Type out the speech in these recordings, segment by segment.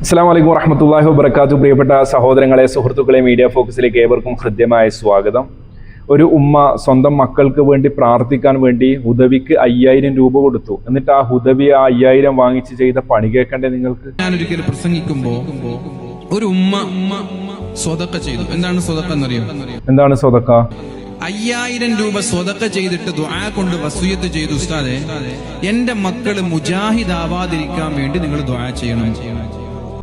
അസ്സലാമു അലൈക്കും വറഹ്മത്തുള്ളാഹി വബറകാതുഹു. പ്രിയപ്പെട്ട സഹോദരങ്ങളെ, സുഹൃത്തുക്കളെ, മീഡിയ ഫോക്കസിലേക്ക് ഏവർക്കും ഹൃദ്യമായ സ്വാഗതം. ഒരു ഉമ്മ സ്വന്തം മക്കൾക്ക് വേണ്ടി പ്രാർത്ഥിക്കാൻ വേണ്ടി ഹുദവിക്ക് 5000 രൂപ കൊടുത്തു. എന്നിട്ട് ആ ഹുദവി ആ 5000 വാങ്ങിച്ച് ചെയ്ത പണി കേൾക്കണ്ടേ നിങ്ങൾക്ക്? ഞാനൊരിക്കൽ പ്രസംഗിക്കുമ്പോ ഒരു ഉമ്മ സ്വതക്ക ചെയ്തു. എന്താണ് സ്വതക്ക എന്നറിയോ? എന്താണ് സ്വതക്ക? 5000 രൂപ സ്വതക്ക ചെയ്തിട്ട് ദുആ കൊണ്ട് വസിയത്ത് ചെയ്തു, ഉസ്താദേ എന്റെ മക്കള് മുജാഹിദ് ആവാതിരിക്കാൻ വേണ്ടി നിങ്ങൾ ദുആ ചെയ്യണം.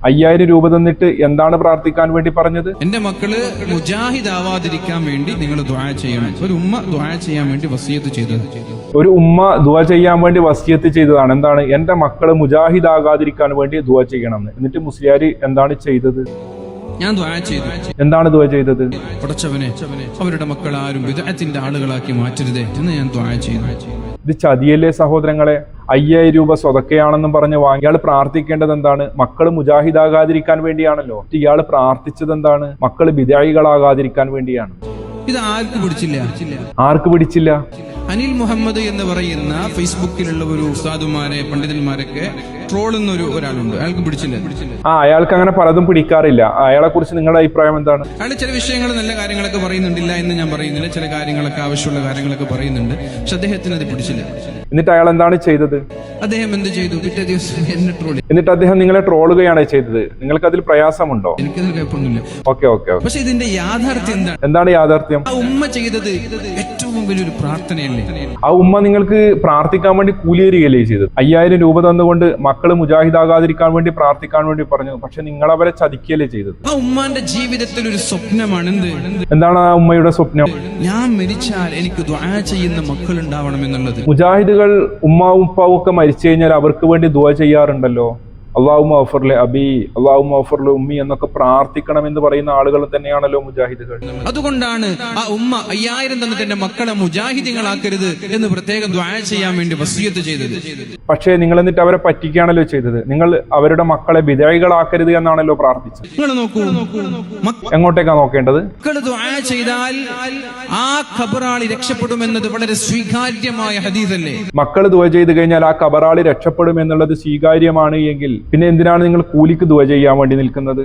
5000 രൂപ തന്നിട്ട് എന്താണ് പ്രാർത്ഥിക്കാൻ വേണ്ടി പറഞ്ഞത്? എന്റെ മക്കള് മുജാഹിദ് ആവാതിരിക്കാൻ വേണ്ടി നിങ്ങൾ ദുആ ചെയ്യണം. ഒരു ഉമ്മ ദുആ ചെയ്യാൻ വേണ്ടി വസിയത്ത് ചെയ്തത്. ഒരു ഉമ്മ ദുആ ചെയ്യാൻ വേണ്ടി വസിയത്ത് ചെയ്തതാണ്. എന്താണ്? എന്റെ മക്കള് മുജാഹിദ് ആകാതിരിക്കാൻ വേണ്ടി ദുആ ചെയ്യണം. എന്നിട്ട് മുസ്ലിയാര് എന്താണ് ചെയ്തത്? ഞാൻ ദുആ ചെയ്തു. എന്താണ് ദുആ ചെയ്തത്? പടച്ചവനെ, അവരുടെ മക്കൾ ആരും ബിദ്അത്തിന്റെ ആളുകളാക്കി മാറ്റരുതേ എന്ന് ഞാൻ ദുആ ചെയ്തു. ഇത് ചതിയല്ലേ സഹോദരങ്ങളെ? 5000 രൂപ സ്വതക്കയാണെന്നും പറഞ്ഞ് വാങ്ങി ഇയാൾ പ്രാർത്ഥിക്കേണ്ടത് എന്താണ്? മക്കള് മുജാഹിദാകാതിരിക്കാൻ വേണ്ടിയാണല്ലോ. ഇയാൾ പ്രാർത്ഥിച്ചത് എന്താണ്? മക്കള് ബിദഅികളാകാതിരിക്കാൻ വേണ്ടിയാണ്. ഇത് ആർക്ക് പിടിച്ചില്ല? ആർക്ക് പിടിച്ചില്ല? അനിൽ മുഹമ്മദ് എന്ന് പറയുന്ന ഫേസ്ബുക്കിലുള്ള ഒരു ഉസ്താദുമാരെ പണ്ഡിതന്മാരൊക്കെ ട്രോളുന്ന ഒരാളുണ്ട്. അയാൾക്ക് പിടിച്ചില്ല. അയാൾക്ക് അങ്ങനെ പലതും പിടിക്കാറില്ല. അയാളെ കുറിച്ച് നിങ്ങളുടെ അഭിപ്രായം എന്താണ്? അയാൾ ചില വിഷയങ്ങൾ നല്ല കാര്യങ്ങളൊക്കെ പറയുന്നുണ്ടില്ല എന്ന് ഞാൻ പറയുന്നില്ല. ചില കാര്യങ്ങളൊക്കെ ആവശ്യമുള്ള കാര്യങ്ങളൊക്കെ പറയുന്നുണ്ട്. പക്ഷെ അദ്ദേഹത്തിന് അത് പിടിച്ചില്ല. എന്നിട്ട് അയാൾ എന്താണ് ചെയ്തത്? അദ്ദേഹം എന്ത് ചെയ്തു? പിറ്റേ ദിവസം എന്നെ ട്രോൾ. എന്നിട്ട് അദ്ദേഹം നിങ്ങളെ ട്രോളുകയാണ് ചെയ്തത്. നിങ്ങൾക്ക് അതിൽ പ്രയാസമുണ്ടോ? എനിക്കതിൽ കുഴപ്പമൊന്നുമില്ല. ഓക്കെ. പക്ഷെ ഇതിന്റെ യാഥാർത്ഥ്യം എന്താണ്? എന്താണ് യാഥാർത്ഥ്യം? ആ ഉമ്മ ചെയ്തത് ഏറ്റവും വലിയൊരു പ്രാർത്ഥനയല്ലേ? ആ ഉമ്മ നിങ്ങൾക്ക് പ്രാർത്ഥിക്കാൻ വേണ്ടി കൂലിയേരുകയല്ലേ ചെയ്തത്? 5000 രൂപ തന്നുകൊണ്ട് മക്കള് മുജാഹിദാകാതിരിക്കാൻ വേണ്ടി പ്രാർത്ഥിക്കാൻ വേണ്ടി പറഞ്ഞു. പക്ഷെ നിങ്ങൾ അവരെ ചതിക്കുകയല്ലേ ചെയ്തത്? ആ ഉമ്മാന്റെ ജീവിതത്തിൽ ഒരു സ്വപ്നമാണ്. എന്താണ് ആ ഉമ്മയുടെ സ്വപ്നം? ഞാൻ മരിച്ചാൽ എനിക്ക് ദുആ ചെയ്യുന്ന മക്കൾ ഉണ്ടാവണം എന്നുള്ളത്. മുജാഹിദുകൾ ഉമ്മാവും ഉപ്പാവും ഒക്കെ മരിച്ചു കഴിഞ്ഞാൽ അവർക്ക് വേണ്ടി ദുആ ചെയ്യാറുണ്ടല്ലോ. അല്ലാഹുമ്മ ഗഫിർലി അബി, അല്ലാഹുമ്മ ഗഫിർലി ഉമ്മി എന്നൊക്കെ പ്രാർത്ഥിക്കണമെന്ന് പറയുന്ന ആളുകൾ തന്നെയാണല്ലോ മുജാഹിദുകൾ. അതുകൊണ്ടാണ് ആ ഉമ്മ 5000 തന്നിട്ട് എന്റെ മക്കളെ മുജാഹിദീങ്ങളാക്കരുത് എന്ന് പ്രത്യേകം ദുആ ചെയ്യാൻ വേണ്ടി വസിയത്ത് ചെയ്തത്. പക്ഷേ നിങ്ങൾ എന്നിട്ട് അവരെ പറ്റിക്കുകയാണല്ലോ ചെയ്തത്. നിങ്ങൾ അവരുടെ മക്കളെ ബിദഅികളാക്കരുത് എന്നാണല്ലോ പ്രാർത്ഥിച്ചത്. നിങ്ങൾ നോക്കൂ, എങ്ങോട്ടേക്കാ നോക്കേണ്ടത്? മക്കൾ ദുആ ചെയ്താൽ ആ ഖബറാളി രക്ഷപ്പെടുമെന്നത് വളരെ സ്വീകാര്യമായ ഹദീസല്ലേ? മക്കൾ ദുആ ചെയ്ത് കഴിഞ്ഞാൽ ആ ഖബറാളി രക്ഷപ്പെടും എന്നുള്ളത് സ്വീകാര്യമാണ് എങ്കിൽ പിന്നെ എന്തിനാണ് നിങ്ങൾ കൂലിക്ക് ദുആ ചെയ്യാൻ വേണ്ടി നിൽക്കുന്നത്?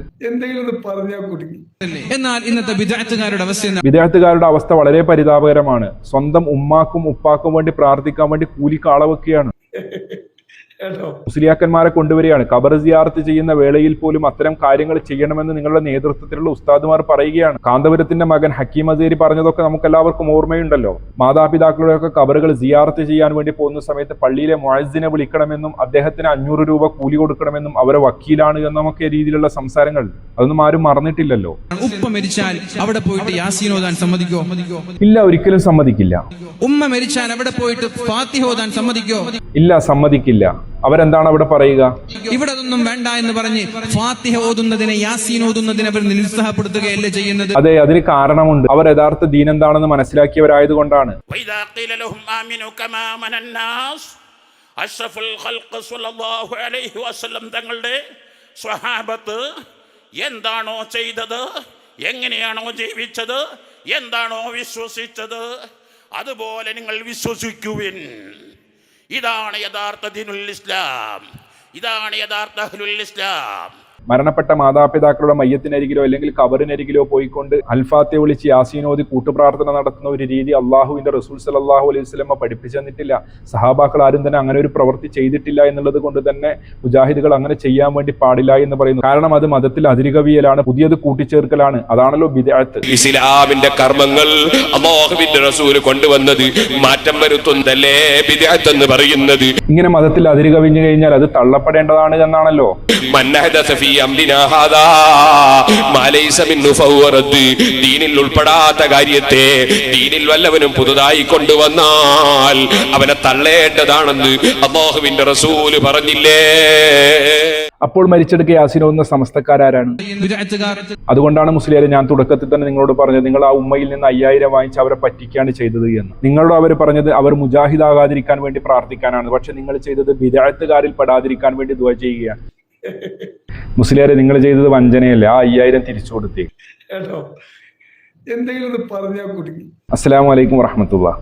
എന്നാൽ ഇന്നത്തെ ബിദ്അത്തുകാരുടെ അവസ്ഥ ബിദ്അത്തുകാരുടെ അവസ്ഥ വളരെ പരിതാപകരമാണ്. സ്വന്തം ഉമ്മാക്കും ഉപ്പാക്കും വേണ്ടി പ്രാർത്ഥിക്കാൻ വേണ്ടി കൂലിക്ക് ആളെ വെക്കുകയാണ്. മുസ്ലിയാക്കന്മാരെ കൊണ്ടുവരികയാണ്. ഖബർ സിയാറത്ത് ചെയ്യുന്ന വേളയിൽ പോലും അത്തരം കാര്യങ്ങൾ ചെയ്യണമെന്ന് നിങ്ങളുടെ നേതൃത്വത്തിലുള്ള ഉസ്താദുമാർ പറയുകയാണ്. കാന്തപുരത്തിന്റെ മകൻ ഹക്കീം അസേരി പറഞ്ഞതൊക്കെ നമുക്ക് എല്ലാവർക്കും ഓർമ്മയുണ്ടല്ലോ. മാതാപിതാക്കളുടെയൊക്കെ ഖബറുകൾ സിയാറത്ത് ചെയ്യാൻ വേണ്ടി പോകുന്ന സമയത്ത് പള്ളിയിലെ മുഅദ്ദിനെ വിളിക്കണമെന്നും അദ്ദേഹത്തിന് 500 രൂപ കൂലി കൊടുക്കണമെന്നും അവരെ വക്കീലാണ് എന്നൊക്കെ രീതിയിലുള്ള സംസാരങ്ങൾ അതൊന്നും ആരും മറന്നിട്ടില്ലല്ലോ. ഉപ്പ മരിച്ചാൽ അവിടെ പോയിട്ട് യാസീൻ ഓതാൻ സമ്മതിക്കോ? ഇല്ല, ഒരിക്കലും സമ്മതിക്കില്ല. ഉമ്മ മരിച്ചാൽ അവിടെ പോയിട്ട് ഫാത്തിഹ ഓതാൻ സമ്മതിക്കോ? ഇല്ല, സമ്മതിക്കില്ല. അവരെന്താണ് അവിടെ പറയുക? ഇവിടെ ഒന്നും വേണ്ട എന്ന് പറഞ്ഞ് ഫാത്തിഹ ഓതുന്നതിനെ, യാസീൻ ഓതുന്നതിനെ അവർ നിരുത്സാഹപ്പെടുത്തുകയല്ലേ ചെയ്യുന്നത്? അതെ, അതിന് കാരണമുണ്ട്. അവർ യഥാർത്ഥ ദീൻ എന്താണെന്ന് മനസ്സിലാക്കിയവരായതുകൊണ്ടാണ്. തങ്ങളുടെ സ്വഹാബത്ത് എന്താണോ ചെയ്തത്, എങ്ങനെയാണോ ജീവിച്ചത്, എന്താണോ വിശ്വസിച്ചത്, അതുപോലെ നിങ്ങൾ വിശ്വസിക്കുവിൻ. ഇതാണ് യഥാർത്ഥ ദീനുൽ ഇസ്ലാം. ഇതാണ് യഥാർത്ഥ അഹ്ലുൽ ഇസ്ലാം. മരണപ്പെട്ട മാതാപിതാക്കളുടെ മയ്യത്തിനരികിലോ അല്ലെങ്കിൽ കബറിനരികിലോ പോയിക്കൊണ്ട് അൽഫാത്തിഹ വിളിച്ച് യാസീനോദി കൂട്ടുപ്രാർത്ഥന നടത്തുന്ന ഒരു രീതി അള്ളാഹുവിന്റെ റസൂൽ സല്ലല്ലാഹു അലൈഹി വസല്ലമ പഠിപ്പിച്ചു തന്നിട്ടില്ല. സഹാബാക്കൾ ആരും തന്നെ അങ്ങനെ ഒരു പ്രവൃത്തി ചെയ്തിട്ടില്ല എന്നുള്ളത് കൊണ്ട് തന്നെ മുജാഹിദുകൾ അങ്ങനെ ചെയ്യാൻ വേണ്ടി പാടില്ല എന്ന് പറയുന്നു. കാരണം അത് മതത്തിൽ അതിരുകവിയലാണ്, പുതിയത് കൂട്ടിച്ചേർക്കലാണ്. അതാണല്ലോ ബിദ്അത്ത്. ഇസ്ലാമിന്റെ കർമ്മങ്ങൾ അല്ലാഹുവിന്റെ റസൂൽ കൊണ്ടുവന്നത് മാറ്റം വരുത്തുന്നതല്ലേ ബിദ്അത്ത് എന്ന് പറയുന്നത്. ഇങ്ങനെ മതത്തിൽ അതിരുകവിഞ്ഞു കഴിഞ്ഞാൽ അത് തള്ളപ്പെടേണ്ടതാണ് എന്നാണല്ലോ. ദീനിൽ ഉൾപ്പെടാത്ത കാര്യത്തെ ദീനിൽ വല്ലവനും പുതുതായി കൊണ്ടുവന്നാൽ അവനെ തള്ളേണ്ടതാണെന്ന് അല്ലാഹുവിന്റെ റസൂൽ പറഞ്ഞില്ലേ? അപ്പോൾ മരിച്ചെടുക്ക യാസീനോന്ന സമസ്തക്കാരാണ്. അതുകൊണ്ടാണ് മുസ്ലിയാരെ ഞാൻ തുടക്കത്തിൽ തന്നെ നിങ്ങളോട് പറഞ്ഞത്, നിങ്ങൾ ആ ഉമ്മയിൽ നിന്ന് 5000 വാങ്ങിച്ച് അവരെ പറ്റിക്കുകയാണ് ചെയ്തത് എന്ന്. നിങ്ങളോട് അവർ പറഞ്ഞത് അവർ മുജാഹിദാകാതിരിക്കാൻ വേണ്ടി പ്രാർത്ഥിക്കാനാണ്. പക്ഷെ നിങ്ങൾ ചെയ്തത് ബിദ്അത്തുകാരിൽ പെടാതിരിക്കാൻ വേണ്ടി ദുആ ചെയ്യുകയാണ്. മുസ്ലിയാരെ, നിങ്ങൾ ചെയ്തത് വഞ്ചനയല്ല. ആ 5000 തിരിച്ചു കൊടുത്തേ. എന്തെങ്കിലും പറഞ്ഞാൽ കുടുങ്ങി. അസ്സലാമു അലൈക്കും വറഹ്മത്തുള്ളാഹി.